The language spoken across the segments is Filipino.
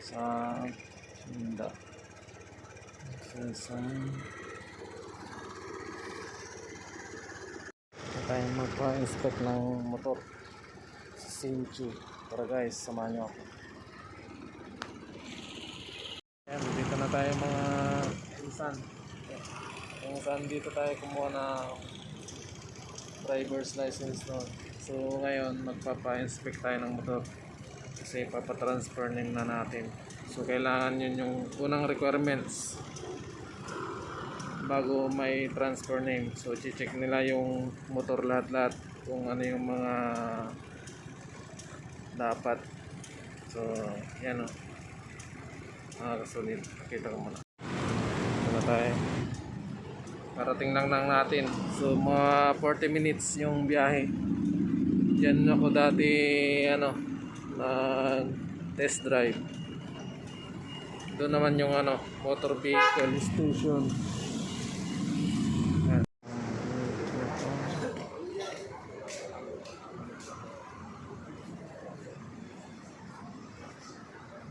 sa Sinda. Tayo magpa-inspect ng motor sa Sinchu. Tara guys, samahan nyo ako. Ayan, dito na tayo mga insan. Kung saan dito tayo kumuha na driver's license noon. So ngayon magpapa-inspect tayo ng motor kasi papatransfer na natin. So kailangan yun yung unang requirements bago may transfer name. So check nila yung motor lahat-lahat kung ano yung mga dapat. So yan o, kasunod. Pakita ko muna. Ito na tayo, parating lang natin. So mga 40 minutes yung biyahe. Diyan ako dati test drive. Doon naman yung motor vehicle station.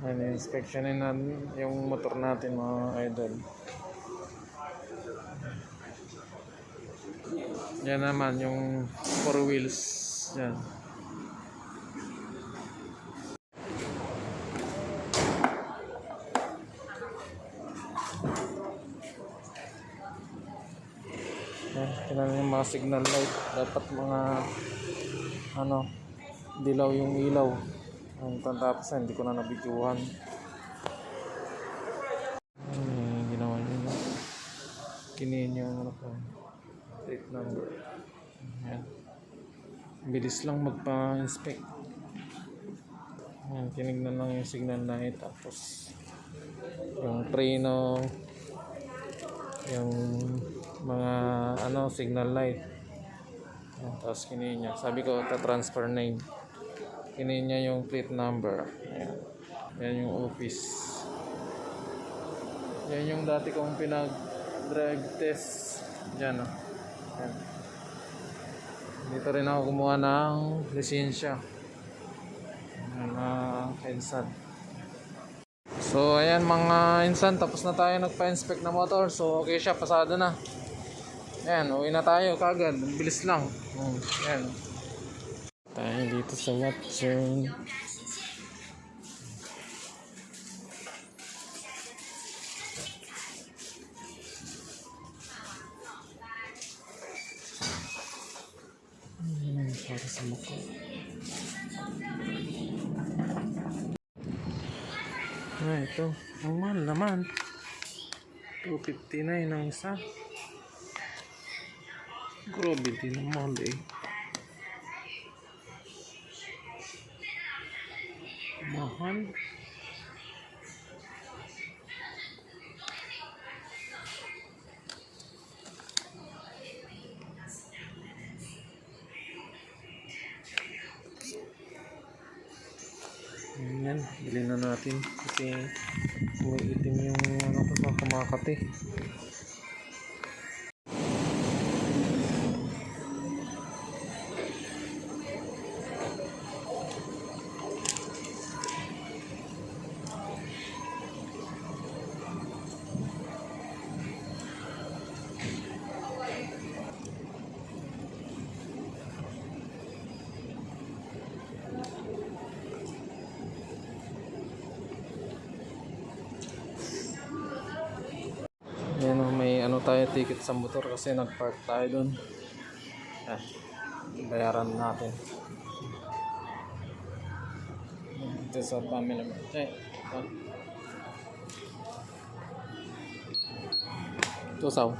Ayan, inspectionin natin yung motor natin mga idol. Yan naman yung 4 wheels. Yan. Yan, kailangan yung mga signal light. Dapat mga dilaw yung ilaw. Ang tapos hindi ko na nabidyohan. Ginawa nyo kinin yung plate number. Ayan. Bilis lang magpa-inspect. Ayan, tinignan lang yung signal light, tapos yung preno, yung mga signal light. Ayan, tapos kinin niya. Sabi ko transfer name. Kinin niya yung plate number. Ayan. Yan yung office. Yan yung dati kong pinag-drive test. Diyan o. Ayan. Dito rin ako kumuha ng lisensya. Insan. So ayan mga insan, tapos na tayo nagpa-inspect na motor. So okay siya, pasado na. Ayan, uwi na tayo kagad. Bilis lang. Ayan. Tayo dito sa Watson. Para sa mukha. Ito. Ang mahal naman. 259 ang isa. Grabe din ang mahal eh. Mahal. Ayan, bilhin na natin kasi may itim yung kumakati. Ayan o, may tayo ticket sa motor kasi nag-park tayo dun. Bayaran natin. Ito sa family mo. Ito sa